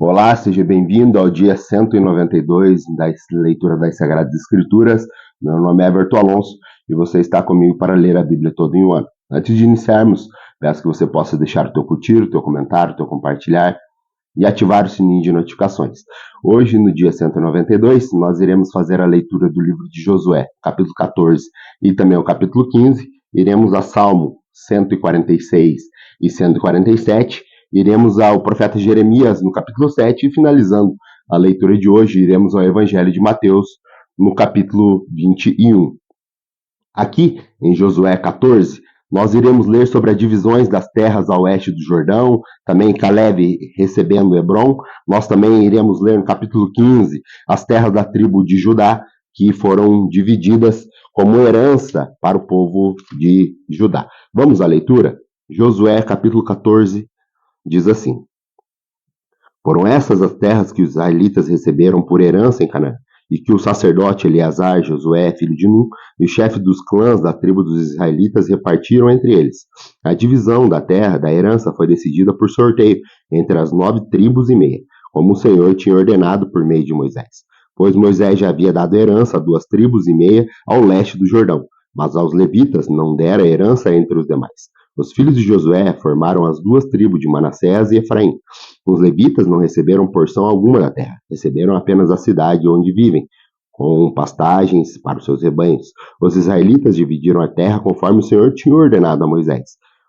Olá, seja bem-vindo ao dia 192 da leitura das Sagradas Escrituras. Meu nome é Everton Alonso e você está comigo para ler a Bíblia todo em um ano. Antes de iniciarmos, peço que você possa deixar o teu curtir, o teu comentário, o teu compartilhar e ativar o sininho de notificações. Hoje, no dia 192, nós iremos fazer a leitura do livro de Josué, capítulo 14 e também o capítulo 15. Iremos a Salmo 146 e 147. Iremos ao profeta Jeremias, no capítulo 7, e finalizando a leitura de hoje, iremos ao Evangelho de Mateus, no capítulo 21. Aqui, em Josué 14, nós iremos ler sobre as divisões das terras ao oeste do Jordão, também Caleb recebendo Hebron. Nós também iremos ler no capítulo 15 as terras da tribo de Judá, que foram divididas como herança para o povo de Judá. Vamos à leitura? Josué capítulo 14 diz assim: Foram essas as terras que os israelitas receberam por herança em Canaã, e que o sacerdote Eleazar, Josué, filho de Nun, e o chefe dos clãs da tribo dos israelitas repartiram entre eles. A divisão da terra, da herança, foi decidida por sorteio entre as 9 tribos e meia, como o Senhor tinha ordenado por meio de Moisés. Pois Moisés já havia dado herança a 2 tribos e meia ao leste do Jordão, mas aos levitas não dera herança entre os demais. Os filhos de Josué formaram as 2 tribos de Manassés e Efraim. Os levitas não receberam porção alguma da terra, receberam apenas a cidade onde vivem, com pastagens para os seus rebanhos. Os israelitas dividiram a terra conforme o Senhor tinha ordenado a Moisés.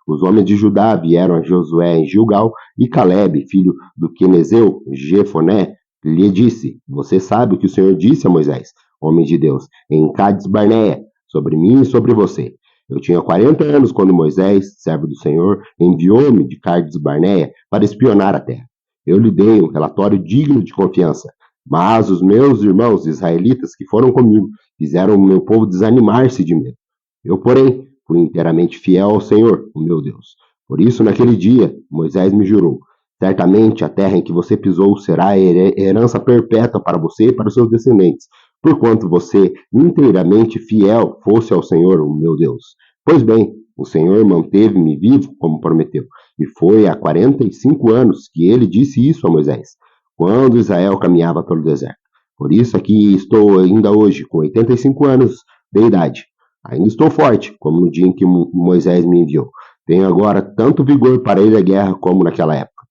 Os homens de Judá vieram a Josué em Gilgal, e Caleb, filho do Quenezeu, Jefoné, lhe disse: Você sabe o que o Senhor disse a Moisés, homem de Deus, em Cades Barneia, sobre mim e sobre você. Eu tinha 40 anos quando Moisés, servo do Senhor, enviou-me de Cades Barneia para espionar a terra. Eu lhe dei um relatório digno de confiança, mas os meus irmãos israelitas que foram comigo fizeram o meu povo desanimar-se de medo. Eu, porém, fui inteiramente fiel ao Senhor, o meu Deus. Por isso, naquele dia, Moisés me jurou: certamente a terra em que você pisou será herança perpétua para você e para os seus descendentes, porquanto você inteiramente fiel fosse ao Senhor, o meu Deus. Pois bem, o Senhor manteve-me vivo, como prometeu, e foi há 45 anos que ele disse isso a Moisés, quando Israel caminhava pelo deserto. Por isso aqui estou ainda hoje, com 85 anos de idade. Ainda estou forte, como no dia em que Moisés me enviou. Tenho agora tanto vigor para ir à guerra como naquela época.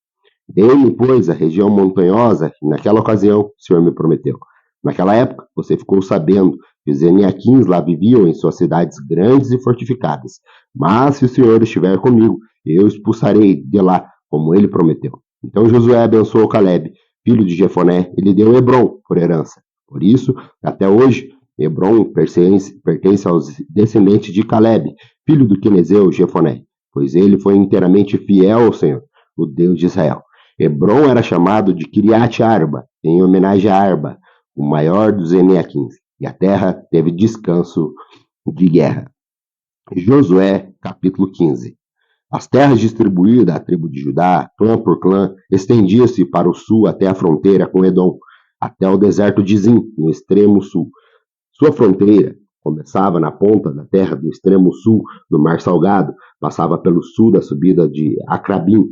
Dei-me, pois, a região montanhosa que naquela ocasião o Senhor me prometeu. Naquela época, você ficou sabendo que os Eneaquins lá viviam em suas cidades grandes e fortificadas. Mas se o Senhor estiver comigo, eu expulsarei de lá, como ele prometeu. Então Josué abençoou Caleb, filho de Jefoné, e lhe deu Hebron por herança. Por isso, até hoje, Hebron pertence aos descendentes de Caleb, filho do Quenezeu Jefoné, pois ele foi inteiramente fiel ao Senhor, o Deus de Israel. Hebron era chamado de Kiriat Arba, em homenagem a Arba, o maior dos Eneaquins, e a terra teve descanso de guerra. Josué, capítulo 15. As terras distribuídas à tribo de Judá, clã por clã, estendiam-se para o sul até a fronteira com Edom, até o deserto de Zim, no extremo sul. Sua fronteira começava na ponta da terra do extremo sul do Mar Salgado, passava pelo sul da subida de Acrabim,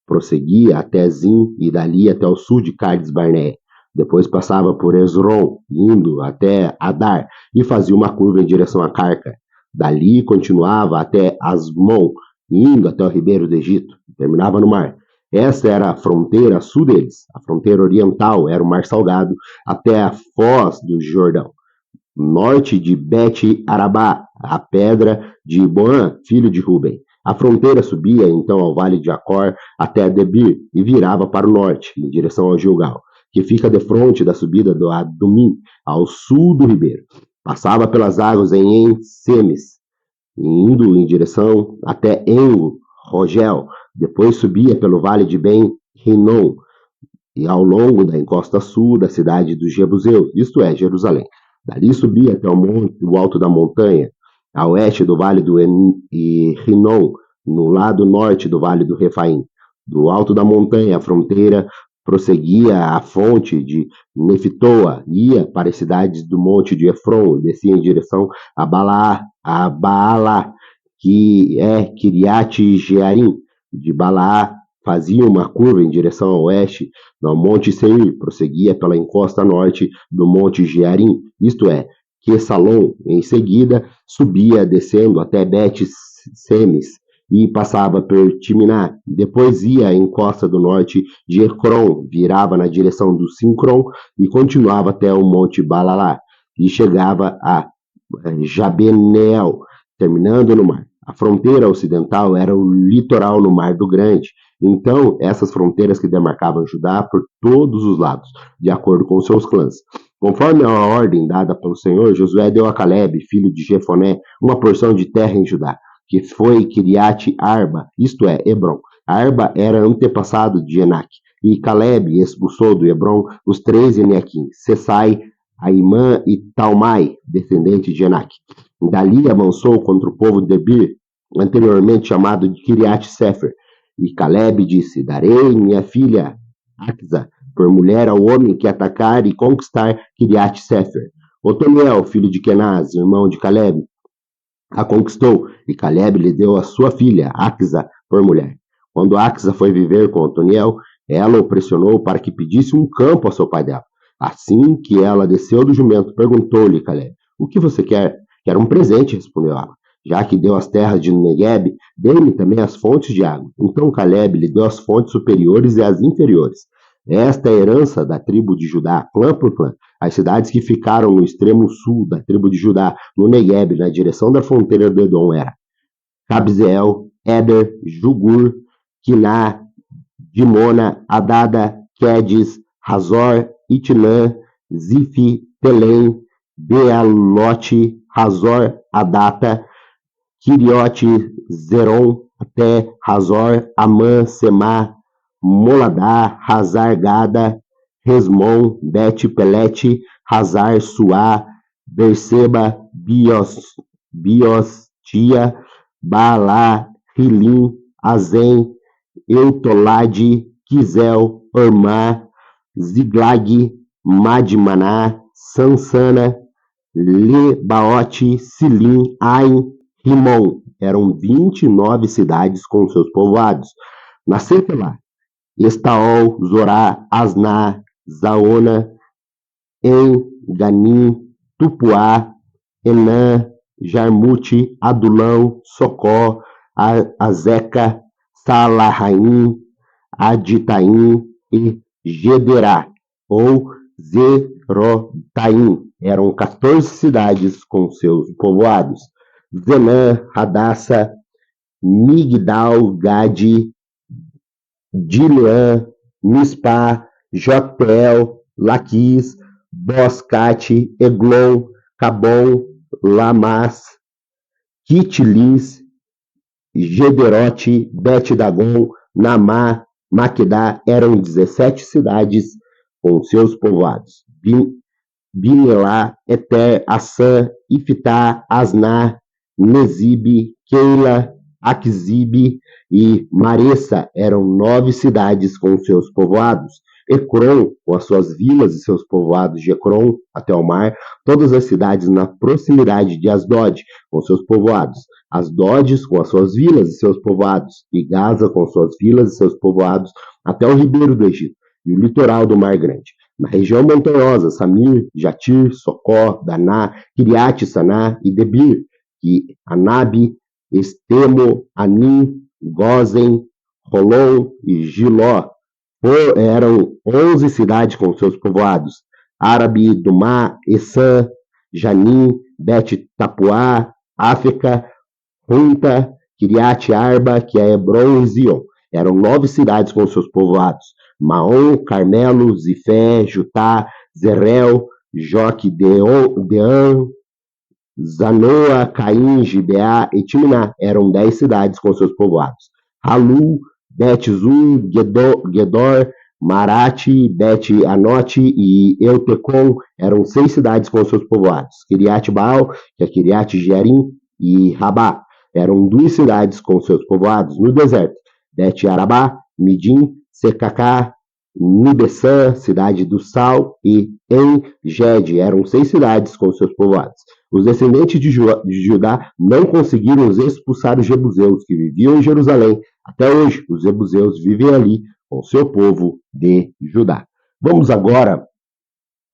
prosseguia até Zim e dali até o sul de Cades Barneia. Depois passava por Esron, indo até Adar, e fazia uma curva em direção a Carca. Dali continuava até Asmon, indo até o ribeiro do Egito, terminava no mar. Essa era a fronteira sul deles. A fronteira oriental era o Mar Salgado, até a foz do Jordão. Norte de Bet-Arabá, a pedra de Boan, filho de Ruben. A fronteira subia então ao vale de Acor até Debir e virava para o norte, em direção ao Gilgal, que fica defronte da subida do Adumim, ao sul do ribeiro. Passava pelas águas em En-Semes, indo em direção até En-Rogel. Depois subia pelo vale de Ben-Rinom e ao longo da encosta sul da cidade dos Jebuseus, isto é, Jerusalém. Dali subia até o alto da montanha, a oeste do vale do Rinom, no lado norte do vale do Refaim. Do alto da montanha, a fronteira prosseguia à fonte de Nefitoa, ia para as cidades do monte de Efron, descia em direção a Baala, que é Kiriat Jearim, de Balaá fazia uma curva em direção ao oeste, no Monte Seir, prosseguia pela encosta norte do Monte Gearim, isto é, Quesalon. Em seguida, subia descendo até Bet-Semes e passava por Timná. Depois ia à encosta do norte de Ecrom, virava na direção do Sincron e continuava até o Monte Balalá e chegava a Jabeneel, terminando no mar. A fronteira ocidental era o litoral no Mar do Grande. Então, essas fronteiras que demarcavam Judá por todos os lados, de acordo com seus clãs. Conforme a ordem dada pelo Senhor, Josué deu a Caleb, filho de Jefoné, uma porção de terra em Judá, que foi Kiriat Arba, isto é, Hebron. Arba era antepassado de Enac, e Caleb expulsou do Hebron os 3 Eneaquim, Sesai, Aimã e Talmai, descendente de Enac. Dali avançou contra o povo de Debir, anteriormente chamado de Kiriat Sefer, e Caleb disse: darei minha filha Axa por mulher ao homem que atacar e conquistar Kiriat Sefer. Otoniel, filho de Kenaz, irmão de Caleb, a conquistou, e Caleb lhe deu a sua filha, Axa, por mulher. Quando Axa foi viver com Otoniel, ela o pressionou para que pedisse um campo a seu pai dela. Assim que ela desceu do jumento, perguntou-lhe Caleb: o que você quer? Quero um presente, respondeu ela. Já que deu as terras de Negueb, dê-me também as fontes de água. Então Caleb lhe deu as fontes superiores e as inferiores. Esta é a herança da tribo de Judá, clã por clã. As cidades que ficaram no extremo sul da tribo de Judá, no Negueb, na direção da fronteira do Edom, era Cabzeel, Éder, Jugur, Quiná, Dimona, Adada, Quedes, Hazor, Itnã, Zifi, Telém, Bealote, Hazor, Adata, Kiriote, Zeron, até Hazor, Amã, Semá, Moladá, Hazar Gada, Resmon, Bet Pelete, Hazar Suá, Berseba, Biostia, Baalá, Hilim, Azem, Eutolade, Quizel, Ormá, Ziglag, Madmaná, Sansana, Lebaote, Silim, Ain, Rimon. Eram 29 cidades com seus povoados. Na lá Estaol, Zorá, Asná, Zaona, Ganim, Tupuá, Enã, Jarmute, Adulão, Socó, Azeca, Salahaim, Aditaim e Gederá, ou Zerotaim. Eram 14 cidades com seus povoados. Zenã, Radassa, Migdal, Gade, Dileã, Mispá, Jotel, Laquis, Boscate, Eglon, Cabon, Lamas, Kitlis, Gederote, Bet-Dagon, Namá, Maquedá. Eram 17 cidades com seus povoados. Binelá, Eter, Assã, Iftá, Asná, Nezibe, Keila, Aquzibe e Maressa. Eram 9 cidades com seus povoados. Ecrom, com as suas vilas e seus povoados de Ecrom até o mar, todas as cidades na proximidade de Asdod, com seus povoados. Asdodes, com as suas vilas e seus povoados, e Gaza, com suas vilas e seus povoados, até o ribeiro do Egito, e o litoral do Mar Grande. Na região montanhosa, Samir, Jatir, Socó, Daná, Kiriat, Saná e Debir, e Anabe, Estemo, Anim, Gozen, Rolon e Giló. Eram 11 cidades com seus povoados. Árabe, Dumá, Essã, Janim, Bet-Tapuá, África, Runta, Kiriat Arba, que é Hebron e Zion. Eram 9 cidades com seus povoados. Maom, Carmelo, Zifé, Jutá, Zerel, Joque, Dean, Zanoa, Caim, Gibeá e Timná. Eram 10 cidades com seus povoados. Halu, Bet-Zur, Gedor, Marate, Bet-Anote e Eutecon. Eram 6 cidades com seus povoados. Kiriat Baal, que é Kiriat Jearim, e Rabá. Eram 2 cidades com seus povoados no deserto. Bet-Arabá, Midim, Secacá, Nibessã, cidade do Sal, e En-Ged. Eram 6 cidades com seus povoados. Os descendentes de Judá não conseguiram expulsar os jebuseus que viviam em Jerusalém. Até hoje, os jebuseus vivem ali com seu povo de Judá. Vamos agora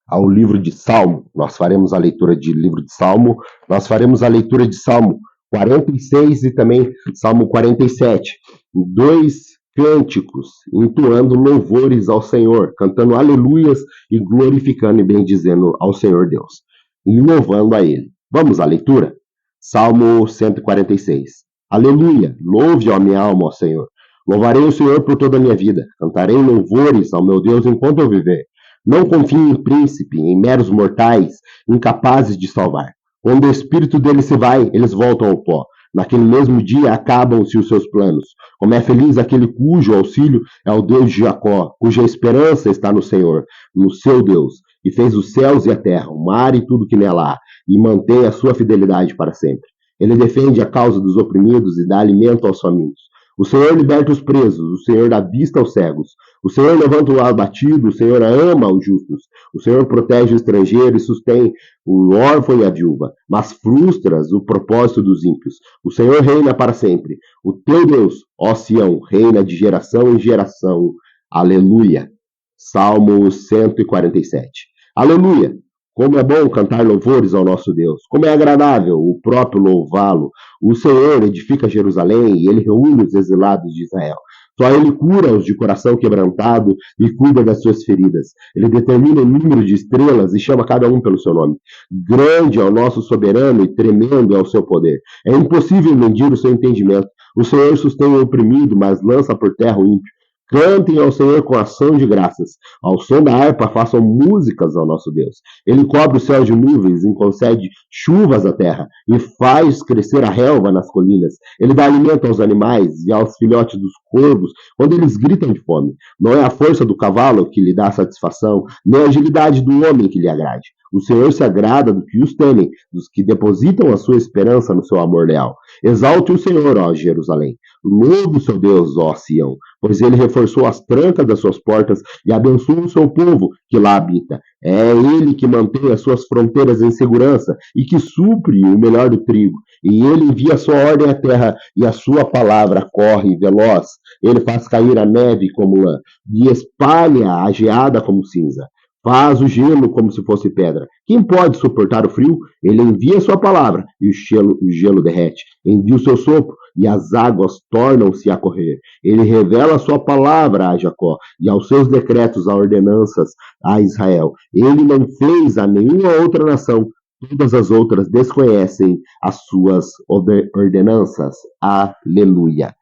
ao livro de Salmo. Nós faremos a leitura de livro de Salmo. Nós faremos a leitura de Salmo 46 e também Salmo 47. Dois cânticos, entoando louvores ao Senhor, cantando aleluias e glorificando e bendizendo ao Senhor Deus, e louvando a Ele. Vamos à leitura? Salmo 146. Aleluia! Louve a minha alma ao Senhor. Louvarei o Senhor por toda a minha vida. Cantarei louvores ao meu Deus enquanto eu viver. Não confie em príncipe, em meros mortais, incapazes de salvar. Quando o espírito deles se vai, eles voltam ao pó. Naquele mesmo dia acabam-se os seus planos. Como é feliz aquele cujo auxílio é o Deus de Jacó, cuja esperança está no Senhor, no seu Deus, e fez os céus e a terra, o mar e tudo que nela há, e mantém a sua fidelidade para sempre. Ele defende a causa dos oprimidos e dá alimento aos famintos. O Senhor liberta os presos, o Senhor dá vista aos cegos. O Senhor levanta o abatido, o Senhor ama os justos. O Senhor protege o estrangeiro e sustém o órfão e a viúva, mas frustras o propósito dos ímpios. O Senhor reina para sempre. O teu Deus, ó Sião, reina de geração em geração. Aleluia. Salmo 147. Aleluia. Como é bom cantar louvores ao nosso Deus. Como é agradável o próprio louvá-lo. O Senhor edifica Jerusalém e ele reúne os exilados de Israel. Só ele cura os de coração quebrantado e cuida das suas feridas. Ele determina o número de estrelas e chama cada um pelo seu nome. Grande é o nosso soberano e tremendo é o seu poder. É impossível medir o seu entendimento. O Senhor sustém o oprimido, mas lança por terra o ímpio. Cantem ao Senhor com ação de graças. Ao som da harpa façam músicas ao nosso Deus. Ele cobre o céu de nuvens e concede chuvas à terra e faz crescer a relva nas colinas. Ele dá alimento aos animais e aos filhotes dos corvos quando eles gritam de fome. Não é a força do cavalo que lhe dá satisfação, nem a agilidade do homem que lhe agrade. O Senhor se agrada do que os temem, dos que depositam a sua esperança no seu amor leal. Exalte o Senhor, ó Jerusalém. Louve o seu Deus, ó Sião, pois ele reforçou as trancas das suas portas e abençoa o seu povo que lá habita. É ele que mantém as suas fronteiras em segurança e que supre o melhor do trigo. E ele envia a sua ordem à terra e a sua palavra corre veloz. Ele faz cair a neve como lã e espalha a geada como cinza. Faz o gelo como se fosse pedra. Quem pode suportar o frio? Ele envia a sua palavra e o gelo derrete. Envia o seu sopro e as águas tornam-se a correr. Ele revela a sua palavra a Jacó e aos seus decretos a ordenanças a Israel. Ele não fez a nenhuma outra nação. Todas as outras desconhecem as suas ordenanças. Aleluia.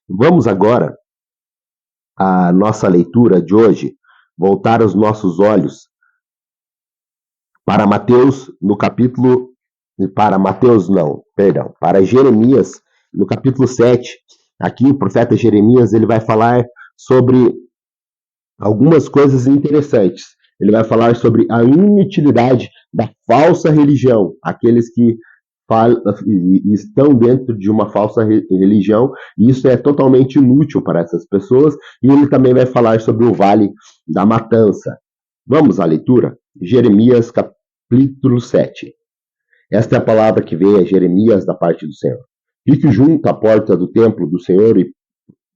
Vamos agora à nossa leitura de hoje. Voltar os nossos olhos para Mateus no capítulo para Jeremias no capítulo 7. Aqui o profeta Jeremias ele vai falar sobre algumas coisas interessantes. Ele vai falar sobre a inutilidade da falsa religião, aqueles que estão dentro de uma falsa religião, e isso é totalmente inútil para essas pessoas, e ele também vai falar sobre o vale da matança. Vamos à leitura? Jeremias capítulo 7. Esta é a palavra que veio a Jeremias da parte do Senhor. Fique junto à porta do templo do Senhor e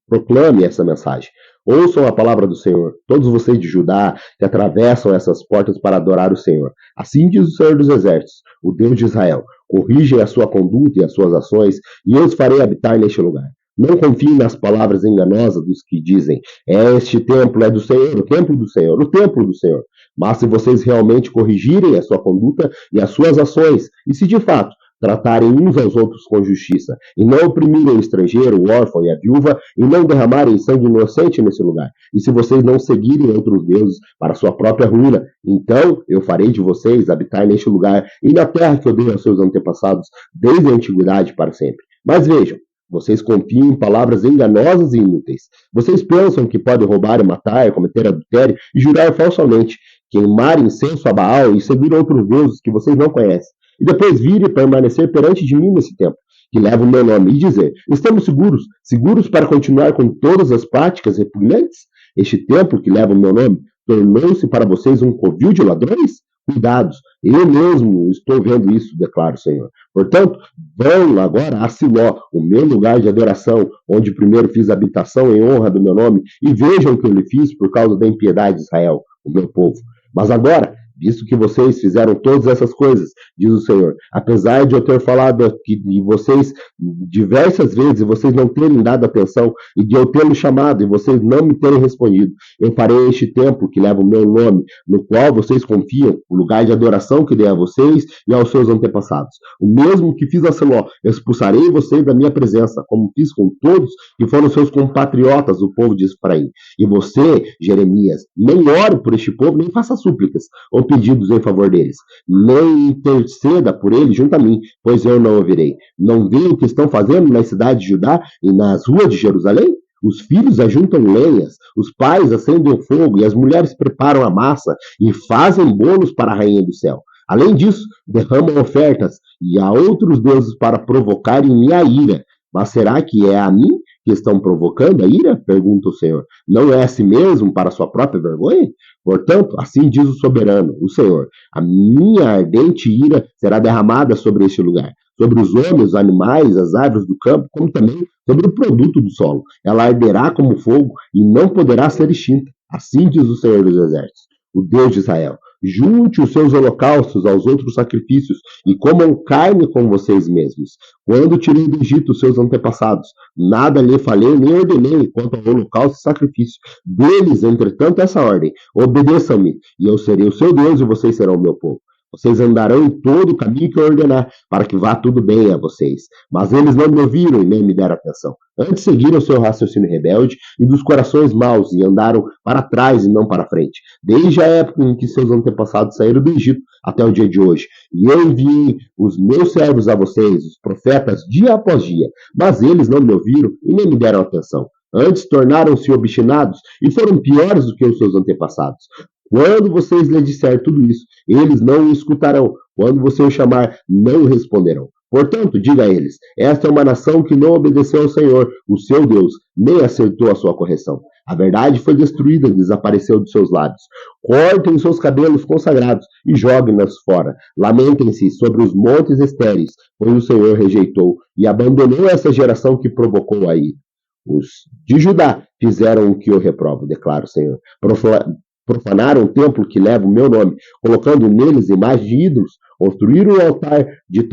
proclame essa mensagem. Ouçam a palavra do Senhor, todos vocês de Judá que atravessam essas portas para adorar o Senhor. Assim diz o Senhor dos Exércitos, o Deus de Israel. Corrigem a sua conduta e as suas ações, e eu os farei habitar neste lugar. Não confiem nas palavras enganosas dos que dizem, este templo é do Senhor, o templo do Senhor, o templo do Senhor. Mas se vocês realmente corrigirem a sua conduta e as suas ações, e se de fato tratarem uns aos outros com justiça, e não oprimirem o estrangeiro, o órfão e a viúva, e não derramarem sangue inocente nesse lugar, e se vocês não seguirem outros deuses para sua própria ruína, então eu farei de vocês habitar neste lugar e na terra que eu dei aos seus antepassados desde a antiguidade para sempre. Mas vejam, vocês confiam em palavras enganosas e inúteis. Vocês pensam que podem roubar e matar, cometer adultério e jurar falsamente, queimar incenso a Baal e seguir outros deuses que vocês não conhecem. E depois vir e permanecer perante de mim nesse tempo, que leva o meu nome, e dizer, estamos seguros para continuar com todas as práticas repugnantes? Este templo que leva o meu nome tornou-se para vocês um covil de ladrões? cuidados. Eu mesmo estou vendo isso, declara o Senhor. Portanto, vão agora a Siló, o meu lugar de adoração, onde primeiro fiz habitação em honra do meu nome, e vejam o que eu lhe fiz por causa da impiedade de Israel, o meu povo. Mas agora, visto que vocês fizeram todas essas coisas, diz o Senhor, apesar de eu ter falado aqui de vocês diversas vezes, e vocês não terem dado atenção, e de eu tê-los chamado, e vocês não me terem respondido, eu farei este templo que leva o meu nome, no qual vocês confiam, o lugar de adoração que dei a vocês e aos seus antepassados. O mesmo que fiz a Siló, expulsarei vocês da minha presença, como fiz com todos que foram seus compatriotas, o povo de Efraim. E você, Jeremias, nem ore por este povo, nem faça súplicas ou pedidos em favor deles. Nem interceda por eles junto a mim, pois eu não ouvirei. Não veem o que estão fazendo na cidade de Judá e nas ruas de Jerusalém? Os filhos ajuntam lenhas, os pais acendem o fogo e as mulheres preparam a massa e fazem bolos para a rainha do céu. Além disso, derramam ofertas e a outros deuses para provocarem minha ira. Mas será que é a mim que estão provocando a ira? Pergunta o Senhor. Não é a si mesmo para sua própria vergonha? Portanto, assim diz o soberano, o Senhor, a minha ardente ira será derramada sobre este lugar, sobre os homens, os animais, as árvores do campo, como também sobre o produto do solo. Ela arderá como fogo e não poderá ser extinta. Assim diz o Senhor dos Exércitos, o Deus de Israel. Junte os seus holocaustos aos outros sacrifícios e comam carne com vocês mesmos. Quando tirei do Egito os seus antepassados, nada lhe falei nem ordenei quanto ao holocausto e sacrifício. Deles, entretanto, essa ordem: obedeçam-me, e eu serei o seu Deus e vocês serão o meu povo. Vocês andarão em todo o caminho que eu ordenar, para que vá tudo bem a vocês. Mas eles não me ouviram e nem me deram atenção. Antes seguiram seu raciocínio rebelde e dos corações maus, e andaram para trás e não para frente, desde a época em que seus antepassados saíram do Egito até o dia de hoje. E eu enviei os meus servos a vocês, os profetas, dia após dia, mas eles não me ouviram e nem me deram atenção. Antes tornaram-se obstinados e foram piores do que os seus antepassados. Quando vocês lhe disser tudo isso, eles não o escutarão. Quando você o chamar, não o responderão. Portanto, diga a eles: esta é uma nação que não obedeceu ao Senhor, o seu Deus, nem acertou a sua correção. A verdade foi destruída, desapareceu de seus lábios. Cortem seus cabelos consagrados e joguem-nas fora. Lamentem-se sobre os montes estéreis, pois o Senhor rejeitou e abandonou essa geração que provocou a ira. Os de Judá fizeram o que eu reprovo, declara o Senhor. Profanaram o templo que leva o meu nome, colocando neles imagens de ídolos. Construíram o altar de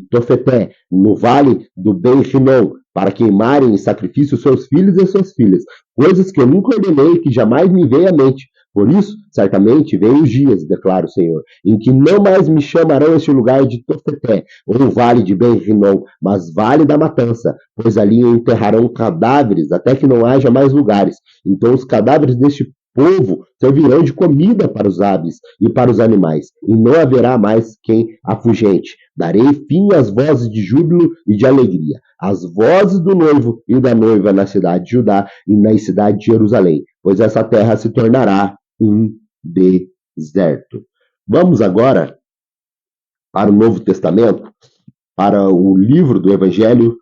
Tofeté, no vale do Ben-Rinom, para queimarem em sacrifício seus filhos e suas filhas, coisas que eu nunca ordenei e que jamais me veio à mente. Por isso, certamente, vêm os dias, declara o Senhor, em que não mais me chamarão este lugar de Tofeté, ou vale de Ben-Rinom, mas vale da matança, pois ali enterrarão cadáveres até que não haja mais lugares. Então os cadáveres deste povo servirão de comida para os aves e para os animais, e não haverá mais quem afugente. Darei fim às vozes de júbilo e de alegria, às vozes do noivo e da noiva na cidade de Judá e na cidade de Jerusalém, pois essa terra se tornará um deserto. Vamos agora para o Novo Testamento, para o livro do Evangelho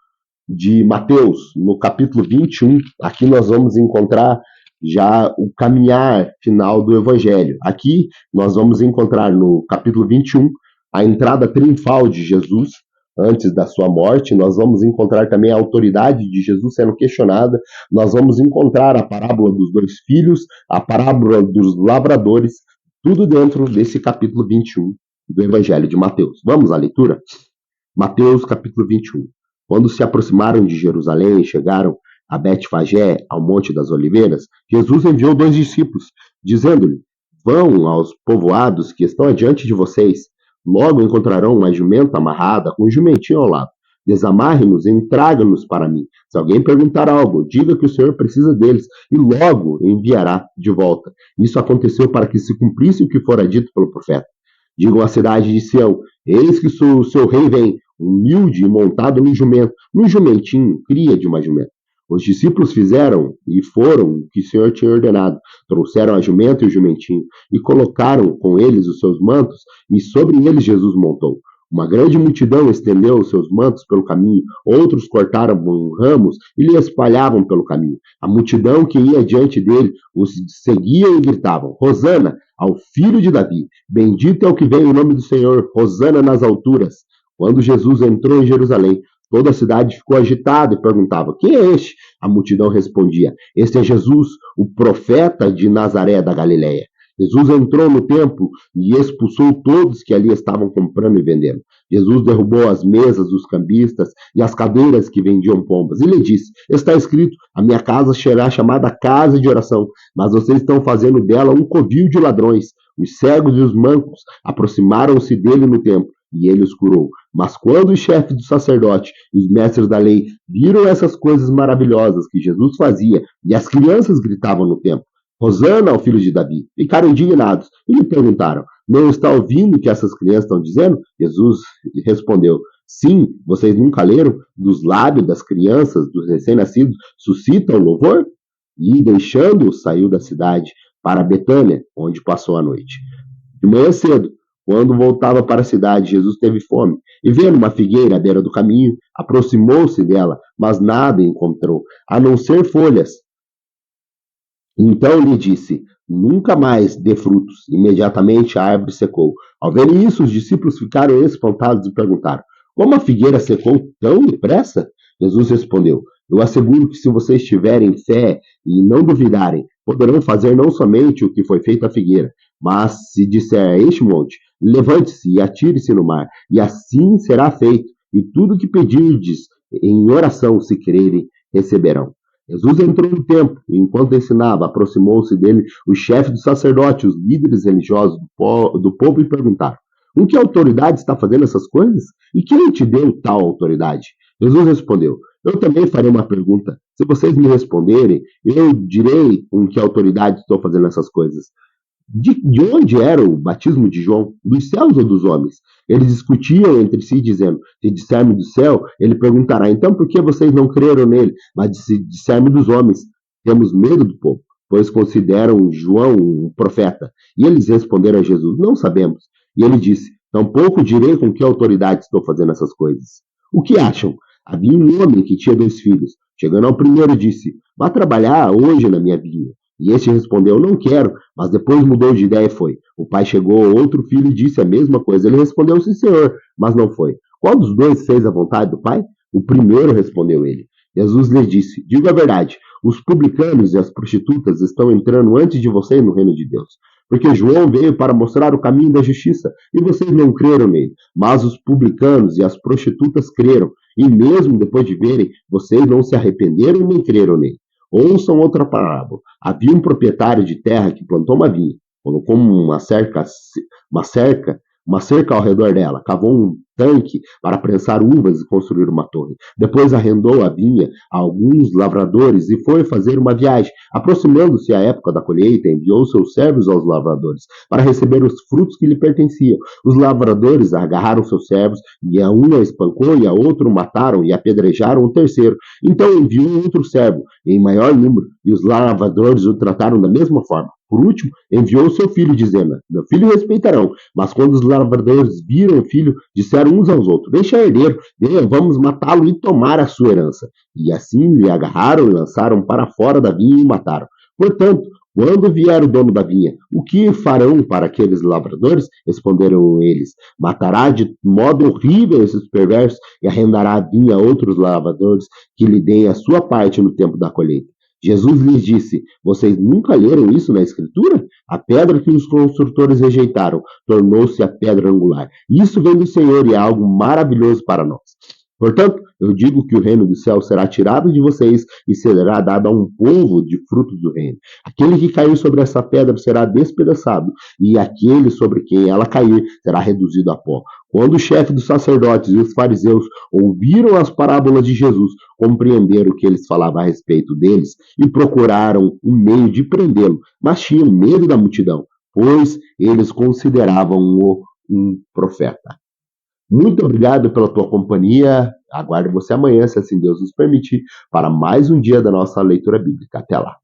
de Mateus, no capítulo 21. Aqui nós vamos encontrar já o caminhar final do Evangelho. Aqui nós vamos encontrar no capítulo 21 a entrada triunfal de Jesus antes da sua morte. Nós vamos encontrar também a autoridade de Jesus sendo questionada. Nós vamos encontrar a parábola dos dois filhos, a parábola dos lavradores, tudo dentro desse capítulo 21 do Evangelho de Mateus. Vamos à leitura? Mateus capítulo 21. Quando se aproximaram de Jerusalém e chegaram a Betfagé, ao Monte das Oliveiras, Jesus enviou 2 discípulos, dizendo-lhe: vão aos povoados que estão adiante de vocês. Logo encontrarão uma jumenta amarrada com um jumentinho ao lado. Desamarre-nos e traga-nos para mim. Se alguém perguntar algo, diga que o Senhor precisa deles e logo enviará de volta. Isso aconteceu para que se cumprisse o que fora dito pelo profeta. Digam à cidade de Sião: eis que o seu rei vem, humilde e montado num jumento, num jumentinho, cria de uma jumenta. Os discípulos fizeram e foram o que o Senhor tinha ordenado. Trouxeram a jumenta e o jumentinho, e colocaram com eles os seus mantos, e sobre eles Jesus montou. Uma grande multidão estendeu os seus mantos pelo caminho, outros cortaram ramos e lhe espalhavam pelo caminho. A multidão que ia diante dele os seguia e gritavam: Hosana ao filho de Davi, bendito é o que vem em nome do Senhor, Hosana nas alturas. Quando Jesus entrou em Jerusalém, toda a cidade ficou agitada e perguntava: Quem é este? A multidão respondia: Este é Jesus, o profeta de Nazaré da Galileia. Jesus entrou no templo e expulsou todos que ali estavam comprando e vendendo. Jesus derrubou as mesas dos cambistas e as cadeiras que vendiam pombas. E lhe disse: Está escrito, a minha casa será chamada casa de oração, mas vocês estão fazendo dela um covil de ladrões. Os cegos e os mancos aproximaram-se dele no templo e ele os curou. Mas quando os chefes do sacerdote e os mestres da lei viram essas coisas maravilhosas que Jesus fazia e as crianças gritavam no templo: Hosana ao filho de Davi, ficaram indignados e lhe perguntaram: Não está ouvindo o que essas crianças estão dizendo? Jesus respondeu: Sim, vocês nunca leram? Dos lábios das crianças, dos recém-nascidos, suscitam louvor? E, deixando-o, saiu da cidade para Betânia, onde passou a noite. De manhã cedo, quando voltava para a cidade, Jesus teve fome. E vendo uma figueira à beira do caminho, aproximou-se dela, mas nada encontrou, a não ser folhas. Então lhe disse: Nunca mais dê frutos. Imediatamente a árvore secou. Ao verem isso, os discípulos ficaram espantados e perguntaram: Como a figueira secou tão depressa? Jesus respondeu: Eu asseguro que se vocês tiverem fé e não duvidarem, poderão fazer não somente o que foi feito à figueira, mas se disser a este monte: Levante-se e atire-se no mar, e assim será feito, e tudo que pedirdes em oração, se crerem, receberão. Jesus entrou no templo e, enquanto ensinava, aproximou-se dele o chefe dos sacerdotes, os líderes religiosos do povo e perguntaram: Com que autoridade está fazendo essas coisas? E quem te deu tal autoridade? Jesus respondeu: Eu também farei uma pergunta. Se vocês me responderem, eu direi com que autoridade estou fazendo essas coisas. De onde era o batismo de João? Dos céus ou dos homens? Eles discutiam entre si, dizendo: Se dissermos do céu, ele perguntará: Então por que vocês não creram nele? Mas se dissermos dos homens, temos medo do povo, pois consideram João um profeta. E eles responderam a Jesus: Não sabemos. E ele disse: Tampouco direi com que autoridade estou fazendo essas coisas. O que acham? Havia um homem que tinha 2 filhos. Chegando ao primeiro, disse: Vá trabalhar hoje na minha vinha. E este respondeu: Não quero. Mas depois mudou de ideia e foi. O pai chegou, outro filho, e disse a mesma coisa. Ele respondeu: Sim, senhor, mas não foi. Qual dos dois fez a vontade do pai? O primeiro, respondeu ele. Jesus lhe disse: Digo a verdade, os publicanos e as prostitutas estão entrando antes de vocês no reino de Deus. Porque João veio para mostrar o caminho da justiça, e vocês não creram nele. Mas os publicanos e as prostitutas creram, e mesmo depois de verem, vocês não se arrependeram nem creram nele. Ouçam outra parábola. Havia um proprietário de terra que plantou uma vinha, colocou uma cerca ao redor dela, cavou um tanque para prensar uvas e construir uma torre. Depois arrendou a vinha a alguns lavradores e foi fazer uma viagem. Aproximando-se a época da colheita, enviou seus servos aos lavradores para receber os frutos que lhe pertenciam. Os lavradores agarraram seus servos e a um a espancou e a outro mataram e apedrejaram o terceiro. Então enviou outro servo em maior número e os lavradores o trataram da mesma forma. Por último, enviou seu filho, dizendo: Meu filho respeitarão. Mas quando os lavradores viram o filho, disseram uns aos outros: Deixa herdeiro, vamos matá-lo e tomar a sua herança. E assim lhe agarraram e lançaram para fora da vinha e o mataram. Portanto, quando vier o dono da vinha, o que farão para aqueles lavradores? Responderam eles: Matará de modo horrível esses perversos e arrendará a vinha a outros lavradores que lhe deem a sua parte no tempo da colheita. Jesus lhes disse: Vocês nunca leram isso na Escritura? A pedra que os construtores rejeitaram tornou-se a pedra angular. Isso vem do Senhor e é algo maravilhoso para nós. Portanto, eu digo que o reino do céu será tirado de vocês e será dado a um povo de frutos do reino. Aquele que cair sobre essa pedra será despedaçado, e aquele sobre quem ela cair será reduzido a pó. Quando o chefe dos sacerdotes e os fariseus ouviram as parábolas de Jesus, compreenderam o que eles falavam a respeito deles e procuraram um meio de prendê-lo, mas tinham medo da multidão, pois eles consideravam-o um profeta. Muito obrigado pela tua companhia. Aguardo você amanhã, se assim Deus nos permitir, para mais um dia da nossa leitura bíblica. Até lá.